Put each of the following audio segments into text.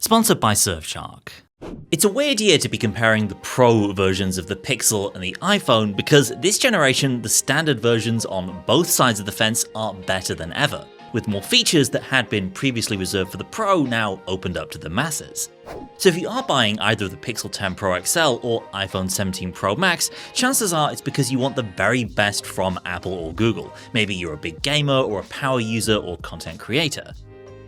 Sponsored by Surfshark. It's a weird year to be comparing the Pro versions of the Pixel and the iPhone because this generation, the standard versions on both sides of the fence are better than ever, with more features that had been previously reserved for the Pro now opened up to the masses. So if you are buying either the Pixel 10 Pro XL or iPhone 17 Pro Max, chances are it's because you want the very best from Apple or Google. Maybe you're a big gamer or a power user or content creator.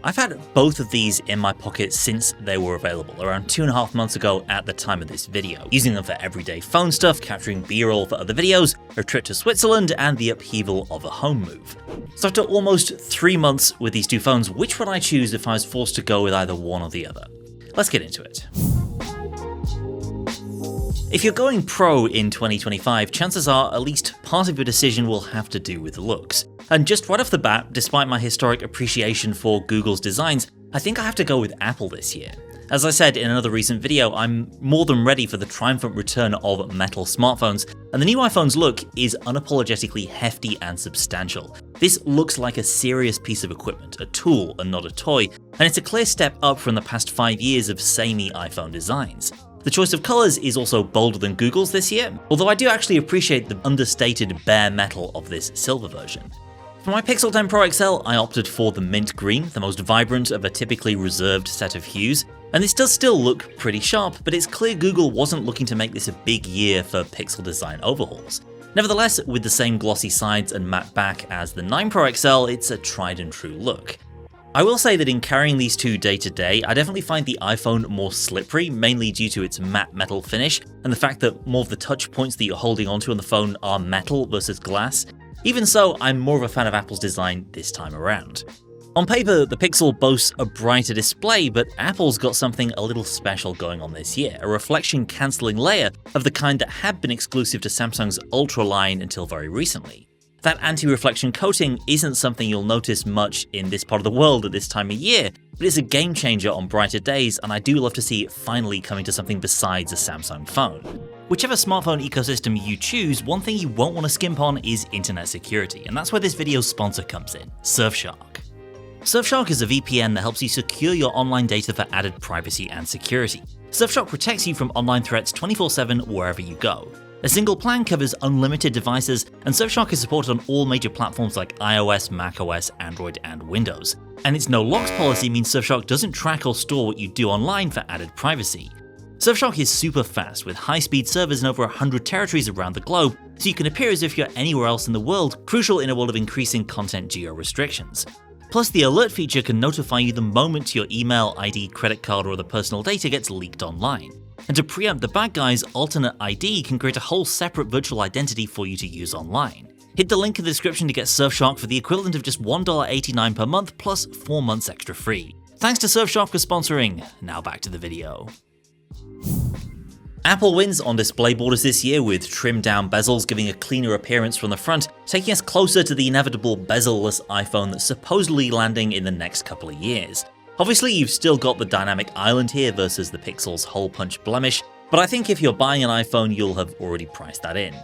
I've had both of these in my pocket since they were available, around 2.5 months ago at the time of this video, using them for everyday phone stuff, capturing B-roll for other videos, a trip to Switzerland, and the upheaval of a home move. So after almost 3 months with these two phones, which would I choose if I was forced to go with either one or the other? Let's get into it. If you're going Pro in 2025, chances are at least part of your decision will have to do with looks. And just right off the bat, despite my historic appreciation for Google's designs, I think I have to go with Apple this year. As I said in another recent video, I'm more than ready for the triumphant return of metal smartphones, and the new iPhone's look is unapologetically hefty and substantial. This looks like a serious piece of equipment, a tool and not a toy, and it's a clear step up from the past 5 years of samey iPhone designs. The choice of colours is also bolder than Google's this year, although I do actually appreciate the understated bare metal of this silver version. For my Pixel 10 Pro XL, I opted for the mint green, the most vibrant of a typically reserved set of hues, and this does still look pretty sharp, but it's clear Google wasn't looking to make this a big year for Pixel design overhauls. Nevertheless, with the same glossy sides and matte back as the 9 Pro XL, it's a tried and true look. I will say that in carrying these two day to day, I definitely find the iPhone more slippery, mainly due to its matte metal finish, and the fact that more of the touch points that you're holding onto on the phone are metal versus glass. Even so, I'm more of a fan of Apple's design this time around. On paper, the Pixel boasts a brighter display, but Apple's got something a little special going on this year, a reflection-cancelling layer of the kind that had been exclusive to Samsung's Ultra line until very recently. That anti-reflection coating isn't something you'll notice much in this part of the world at this time of year, but it's a game changer on brighter days, and I do love to see it finally coming to something besides a Samsung phone. Whichever smartphone ecosystem you choose, one thing you won't want to skimp on is internet security, and that's where this video's sponsor comes in, Surfshark. Surfshark is a VPN that helps you secure your online data for added privacy and security. Surfshark protects you from online threats 24/7 wherever you go. A single plan covers unlimited devices, and Surfshark is supported on all major platforms like iOS, macOS, Android, and Windows. And its no locks policy means Surfshark doesn't track or store what you do online for added privacy. Surfshark is super fast, with high-speed servers in over 100 territories around the globe, so you can appear as if you're anywhere else in the world, crucial in a world of increasing content geo-restrictions. Plus, the alert feature can notify you the moment your email, ID, credit card, or other personal data gets leaked online. And to preempt the bad guys, alternate ID can create a whole separate virtual identity for you to use online. Hit the link in the description to get Surfshark for the equivalent of just $1.89 per month plus 4 months extra free. Thanks to Surfshark for sponsoring. Now back to the video. Apple wins on display borders this year with trimmed down bezels giving a cleaner appearance from the front, taking us closer to the inevitable bezel-less iPhone that's supposedly landing in the next couple of years. Obviously, you've still got the dynamic island here versus the Pixel's hole punch blemish, but I think if you're buying an iPhone, you'll have already priced that in.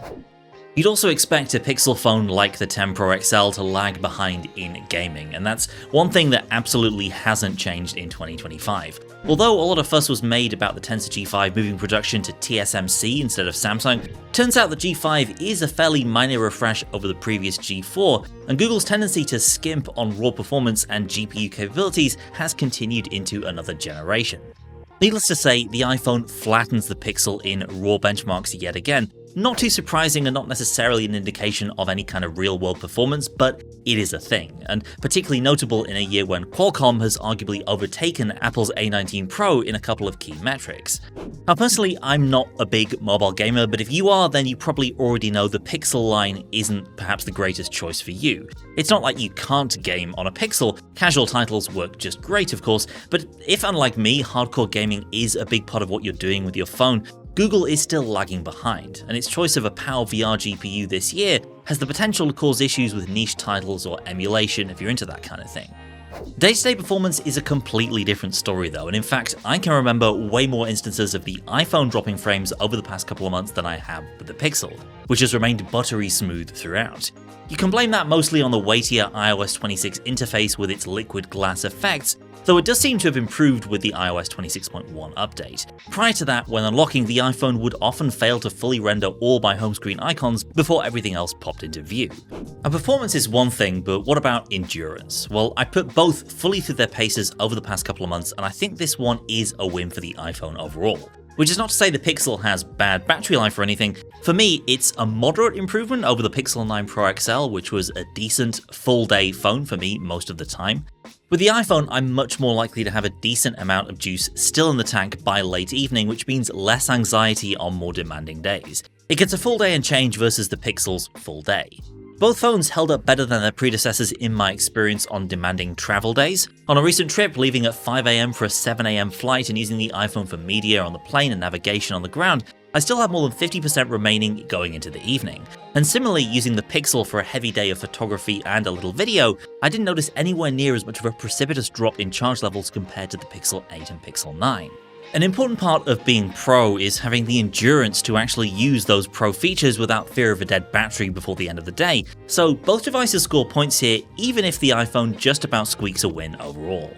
You'd also expect a Pixel phone like the 10 Pro XL to lag behind in gaming, and that's one thing that absolutely hasn't changed in 2025. Although a lot of fuss was made about the Tensor G5 moving production to TSMC instead of Samsung, turns out the G5 is a fairly minor refresh over the previous G4, and Google's tendency to skimp on raw performance and GPU capabilities has continued into another generation. Needless to say, the iPhone flattens the Pixel in raw benchmarks yet again. Not too surprising and not necessarily an indication of any kind of real-world performance, but it is a thing, and particularly notable in a year when Qualcomm has arguably overtaken Apple's A19 Pro in a couple of key metrics. Now personally, I'm not a big mobile gamer, but if you are, then you probably already know the Pixel line isn't perhaps the greatest choice for you. It's not like you can't game on a Pixel, casual titles work just great of course, but if unlike me, hardcore gaming is a big part of what you're doing with your phone, Google is still lagging behind, and its choice of a Power VR GPU this year has the potential to cause issues with niche titles or emulation if you're into that kind of thing. Day-to-day performance is a completely different story though, and in fact, I can remember way more instances of the iPhone dropping frames over the past couple of months than I have with the Pixel. which has remained buttery smooth throughout. You can blame that mostly on the weightier iOS 26 interface with its liquid glass effects, though it does seem to have improved with the iOS 26.1 update. Prior to that, when unlocking, the iPhone would often fail to fully render all my home screen icons before everything else popped into view. And performance is one thing, but what about endurance? Well, I put both fully through their paces over the past couple of months, and I think this one is a win for the iPhone overall. Which is not to say the Pixel has bad battery life or anything. For me, it's a moderate improvement over the Pixel 9 Pro XL, which was a decent full-day phone for me most of the time. With the iPhone, I'm much more likely to have a decent amount of juice still in the tank by late evening, which means less anxiety on more demanding days. It gets a full day and change versus the Pixel's full day. Both phones held up better than their predecessors in my experience on demanding travel days. On a recent trip, leaving at 5 AM for a 7 AM flight and using the iPhone for media on the plane and navigation on the ground, I still have more than 50% remaining going into the evening. And similarly, using the Pixel for a heavy day of photography and a little video, I didn't notice anywhere near as much of a precipitous drop in charge levels compared to the Pixel 8 and Pixel 9. An important part of being pro is having the endurance to actually use those pro features without fear of a dead battery before the end of the day, so both devices score points here even if the iPhone just about squeaks a win overall.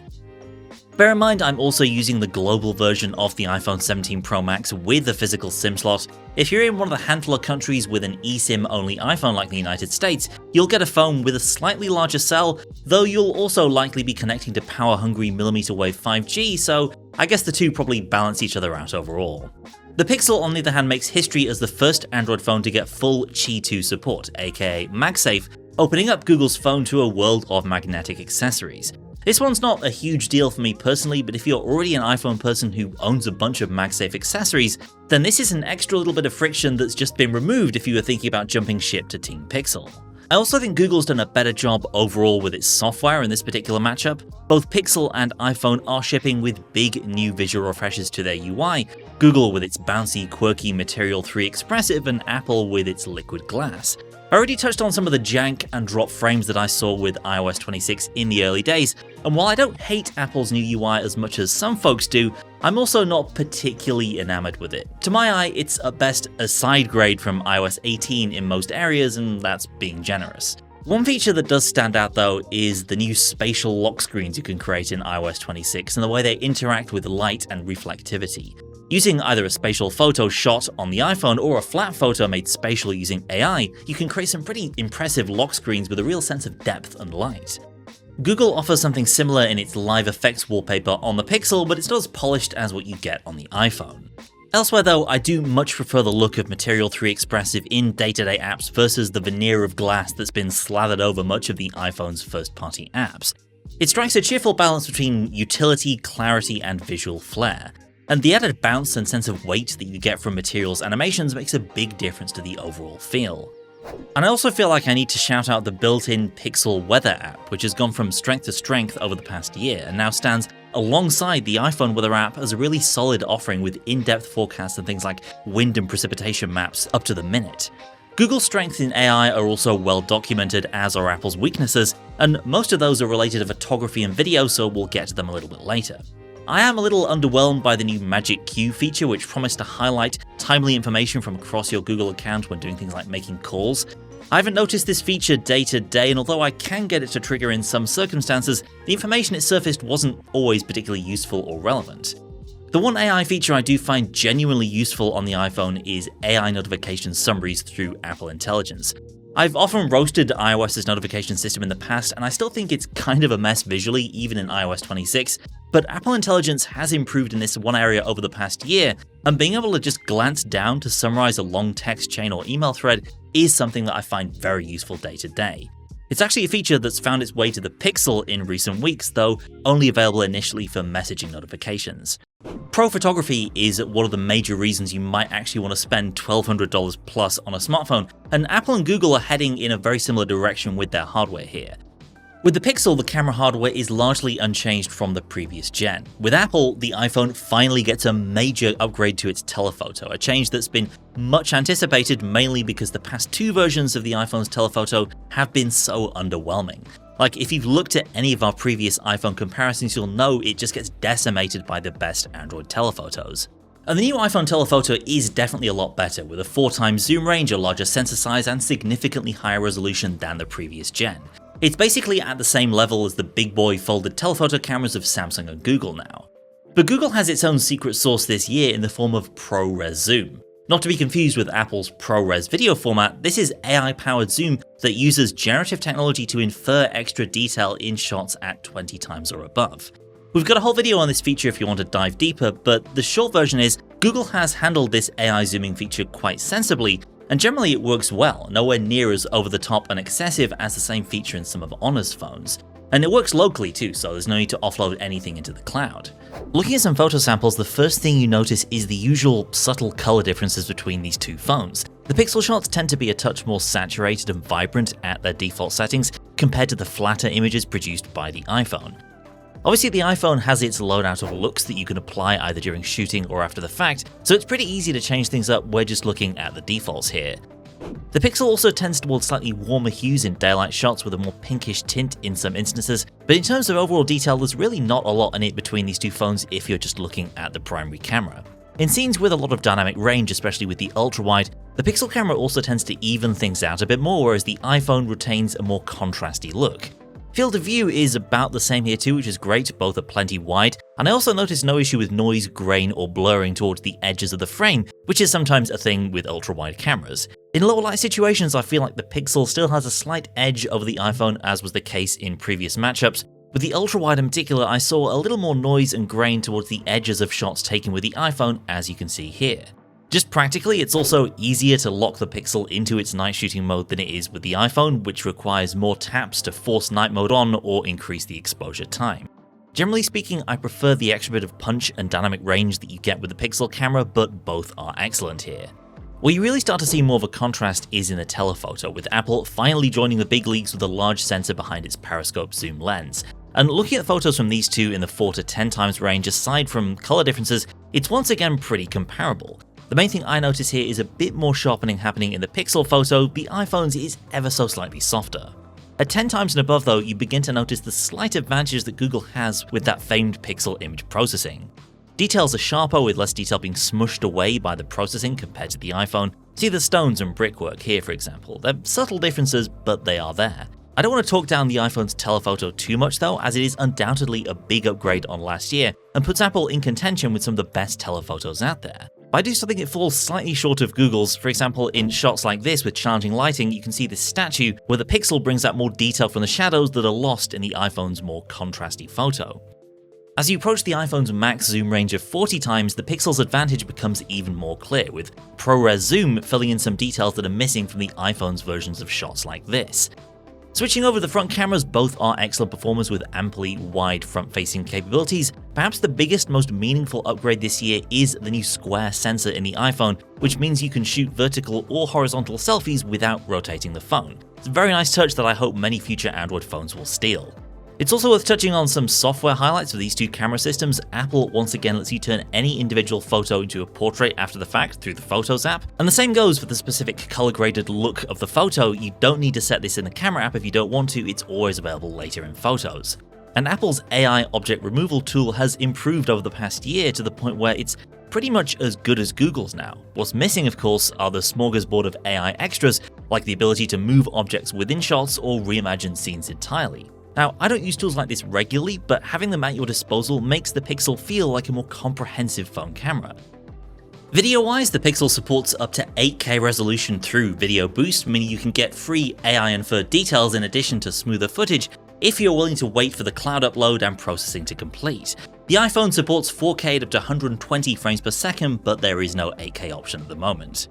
Bear in mind, I'm also using the global version of the iPhone 17 Pro Max with a physical SIM slot. If you're in one of the handful of countries with an eSIM-only iPhone like the United States, you'll get a phone with a slightly larger cell, though you'll also likely be connecting to power-hungry millimeter wave 5G, so I guess the two probably balance each other out overall. The Pixel, on the other hand, makes history as the first Android phone to get full Qi 2 support, aka MagSafe, opening up Google's phone to a world of magnetic accessories. This one's not a huge deal for me personally, but if you're already an iPhone person who owns a bunch of MagSafe accessories, then this is an extra little bit of friction that's just been removed if you were thinking about jumping ship to Team Pixel. I also think Google's done a better job overall with its software in this particular matchup. Both Pixel and iPhone are shipping with big new visual refreshes to their UI, Google with its bouncy, quirky Material 3 Expressive, and Apple with its liquid glass. I already touched on some of the jank and drop frames that I saw with iOS 26 in the early days, and while I don't hate Apple's new UI as much as some folks do, I'm also not particularly enamored with it. To my eye, it's at best a side grade from iOS 18 in most areas, and that's being generous. One feature that does stand out though is the new spatial lock screens you can create in iOS 26 and the way they interact with light and reflectivity. Using either a spatial photo shot on the iPhone or a flat photo made spatial using AI, you can create some pretty impressive lock screens with a real sense of depth and light. Google offers something similar in its live effects wallpaper on the Pixel, but it's not as polished as what you get on the iPhone. Elsewhere though, I do much prefer the look of Material 3 Expressive in day-to-day apps versus the veneer of glass that's been slathered over much of the iPhone's first-party apps. It strikes a cheerful balance between utility, clarity, and visual flair. And the added bounce and sense of weight that you get from Material's animations makes a big difference to the overall feel. And I also feel like I need to shout out the built-in Pixel Weather app, which has gone from strength to strength over the past year and now stands alongside the iPhone Weather app as a really solid offering with in-depth forecasts and things like wind and precipitation maps up to the minute. Google's strengths in AI are also well documented, as are Apple's weaknesses, and most of those are related to photography and video, so we'll get to them a little bit later. I am a little underwhelmed by the new Magic Queue feature, which promised to highlight timely information from across your Google account when doing things like making calls. I haven't noticed this feature day to day, and although I can get it to trigger in some circumstances, the information it surfaced wasn't always particularly useful or relevant. The one AI feature I do find genuinely useful on the iPhone is AI notification summaries through Apple Intelligence. I've often roasted iOS's notification system in the past, and I still think it's kind of a mess visually, even in iOS 26, but Apple Intelligence has improved in this one area over the past year, and being able to just glance down to summarize a long text chain or email thread is something that I find very useful day to day. It's actually a feature that's found its way to the Pixel in recent weeks, though only available initially for messaging notifications. Pro photography is one of the major reasons you might actually want to spend $1,200 plus on a smartphone, and Apple and Google are heading in a very similar direction with their hardware here. With the Pixel, the camera hardware is largely unchanged from the previous gen. With Apple, the iPhone finally gets a major upgrade to its telephoto, a change that's been much anticipated mainly because the past two versions of the iPhone's telephoto have been so underwhelming. Like, if you've looked at any of our previous iPhone comparisons, you'll know it just gets decimated by the best Android telephotos. And the new iPhone telephoto is definitely a lot better, with a 4x zoom range, a larger sensor size, and significantly higher resolution than the previous gen. It's basically at the same level as the big boy folded telephoto cameras of Samsung and Google now. But Google has its own secret sauce this year in the form of ProRes Zoom. Not to be confused with Apple's ProRes video format, this is AI-powered zoom that uses generative technology to infer extra detail in shots at 20 times or above. We've got a whole video on this feature if you want to dive deeper, but the short version is Google has handled this AI zooming feature quite sensibly, and generally it works well, nowhere near as over the top and excessive as the same feature in some of Honor's phones. And it works locally too, so there's no need to offload anything into the cloud. Looking at some photo samples, the first thing you notice is the usual subtle color differences between these two phones. The pixel shots tend to be a touch more saturated and vibrant at their default settings compared to the flatter images produced by the iPhone. Obviously, the iPhone has its loadout of looks that you can apply either during shooting or after the fact, so it's pretty easy to change things up. We're just looking at the defaults here. The Pixel also tends towards slightly warmer hues in daylight shots with a more pinkish tint in some instances, but in terms of overall detail, there's really not a lot in it between these two phones if you're just looking at the primary camera. In scenes with a lot of dynamic range, especially with the ultra-wide, the Pixel camera also tends to even things out a bit more, whereas the iPhone retains a more contrasty look. Field of view is about the same here too, which is great, both are plenty wide, and I also noticed no issue with noise, grain, or blurring towards the edges of the frame, which is sometimes a thing with ultra-wide cameras. In lower light situations, I feel like the Pixel still has a slight edge over the iPhone, as was the case in previous matchups. With the ultra-wide in particular, I saw a little more noise and grain towards the edges of shots taken with the iPhone, as you can see here. Just practically, it's also easier to lock the Pixel into its night shooting mode than it is with the iPhone, which requires more taps to force night mode on or increase the exposure time. Generally speaking, I prefer the extra bit of punch and dynamic range that you get with the Pixel camera, but both are excellent here. Where you really start to see more of a contrast is in the telephoto, with Apple finally joining the big leagues with a large sensor behind its periscope zoom lens. And looking at photos from these two in the 4 to 10 times range, aside from color differences, it's once again pretty comparable. The main thing I notice here is a bit more sharpening happening in the Pixel photo. The iPhone's is ever so slightly softer. At 10 times and above though, you begin to notice the slight advantages that Google has with that famed Pixel image processing. Details are sharper, with less detail being smushed away by the processing compared to the iPhone. See the stones and brickwork here, for example. They're subtle differences, but they are there. I don't want to talk down the iPhone's telephoto too much though, as it is undoubtedly a big upgrade on last year, and puts Apple in contention with some of the best telephotos out there. But I do still think it falls slightly short of Google's. For example, in shots like this with challenging lighting, you can see this statue where the Pixel brings out more detail from the shadows that are lost in the iPhone's more contrasty photo. As you approach the iPhone's max zoom range of 40 times, the Pixel's advantage becomes even more clear, with ProRes Zoom filling in some details that are missing from the iPhone's versions of shots like this. Switching over to the front cameras, both are excellent performers with amply wide front-facing capabilities. Perhaps the biggest, most meaningful upgrade this year is the new square sensor in the iPhone, which means you can shoot vertical or horizontal selfies without rotating the phone. It's a very nice touch that I hope many future Android phones will steal. It's also worth touching on some software highlights for these two camera systems. Apple once again lets you turn any individual photo into a portrait after the fact through the Photos app, and the same goes for the specific color-graded look of the photo. You don't need to set this in the camera app if you don't want to, it's always available later in Photos. And Apple's AI object removal tool has improved over the past year to the point where it's pretty much as good as Google's now. What's missing, of course, are the smorgasbord of AI extras, like the ability to move objects within shots or reimagine scenes entirely. Now, I don't use tools like this regularly, but having them at your disposal makes the Pixel feel like a more comprehensive phone camera. Video-wise, the Pixel supports up to 8K resolution through Video Boost, meaning you can get free AI-inferred details in addition to smoother footage if you're willing to wait for the cloud upload and processing to complete. The iPhone supports 4K at up to 120 frames per second, but there is no 8K option at the moment.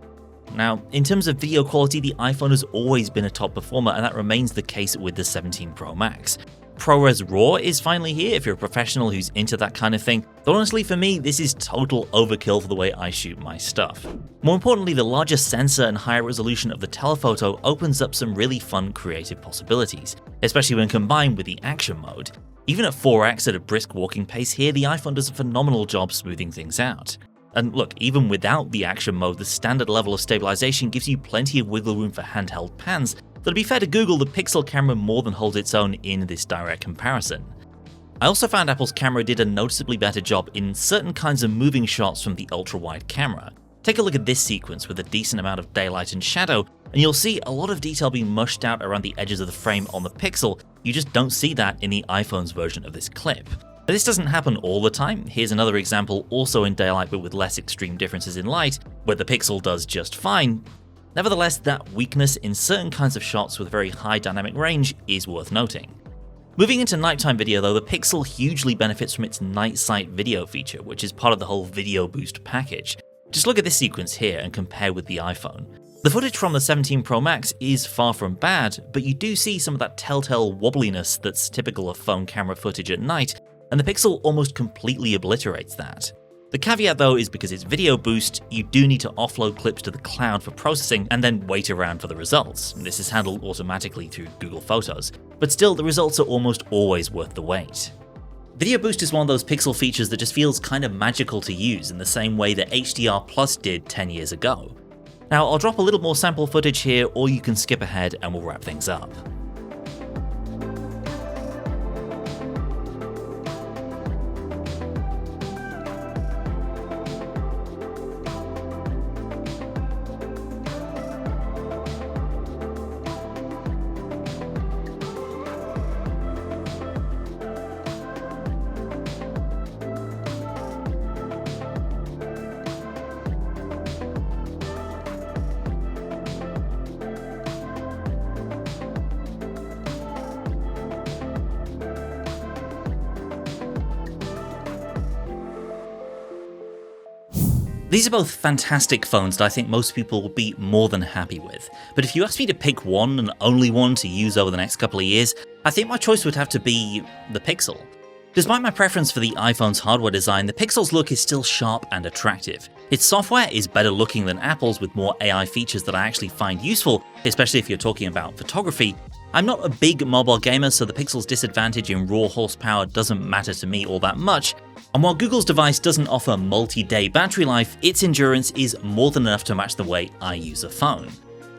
Now, in terms of video quality, the iPhone has always been a top performer, and that remains the case with the 17 Pro Max. ProRes RAW is finally here if you're a professional who's into that kind of thing, though honestly for me, this is total overkill for the way I shoot my stuff. More importantly, the larger sensor and higher resolution of the telephoto opens up some really fun creative possibilities, especially when combined with the action mode. Even at 4x at a brisk walking pace here, the iPhone does a phenomenal job smoothing things out. And look, even without the action mode, the standard level of stabilization gives you plenty of wiggle room for handheld pans, though to be fair to Google, the Pixel camera more than holds its own in this direct comparison. I also found Apple's camera did a noticeably better job in certain kinds of moving shots from the ultra-wide camera. Take a look at this sequence with a decent amount of daylight and shadow, and you'll see a lot of detail being mushed out around the edges of the frame on the Pixel. You just don't see that in the iPhone's version of this clip. Now, this doesn't happen all the time. Here's another example, also in daylight but with less extreme differences in light, where the Pixel does just fine. Nevertheless, that weakness in certain kinds of shots with very high dynamic range is worth noting. Moving into nighttime video though, the Pixel hugely benefits from its night sight video feature, which is part of the whole Video Boost package. Just look at this sequence here and compare with the iPhone. The footage from the 17 Pro Max is far from bad, but you do see some of that telltale wobbliness that's typical of phone camera footage at night, and the Pixel almost completely obliterates that. The caveat though is because it's Video Boost, you do need to offload clips to the cloud for processing and then wait around for the results. This is handled automatically through Google Photos, but still the results are almost always worth the wait. Video Boost is one of those Pixel features that just feels kind of magical to use in the same way that HDR Plus did 10 years ago. Now I'll drop a little more sample footage here, or you can skip ahead and we'll wrap things up. These are both fantastic phones that I think most people will be more than happy with, but if you asked me to pick one and only one to use over the next couple of years, I think my choice would have to be the Pixel. Despite my preference for the iPhone's hardware design, the Pixel's look is still sharp and attractive. Its software is better looking than Apple's with more AI features that I actually find useful, especially if you're talking about photography. I'm not a big mobile gamer, so the Pixel's disadvantage in raw horsepower doesn't matter to me all that much, and while Google's device doesn't offer multi-day battery life, its endurance is more than enough to match the way I use a phone.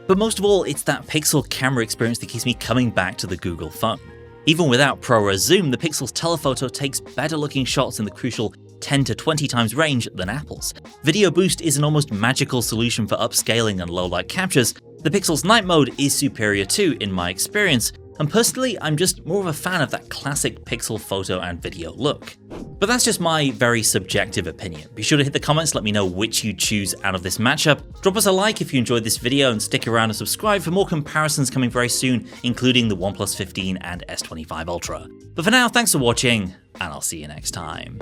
But most of all, it's that Pixel camera experience that keeps me coming back to the Google phone. Even without ProRes zoom, the Pixel's telephoto takes better looking shots in the crucial 10 to 20 times range than Apple's. Video Boost is an almost magical solution for upscaling and low light captures. The Pixel's night mode is superior too, in my experience, and personally, I'm just more of a fan of that classic Pixel photo and video look. But that's just my very subjective opinion. Be sure to hit the comments, let me know which you choose out of this matchup. Drop us a like if you enjoyed this video and stick around and subscribe for more comparisons coming very soon, including the OnePlus 15 and S25 Ultra. But for now, thanks for watching, and I'll see you next time.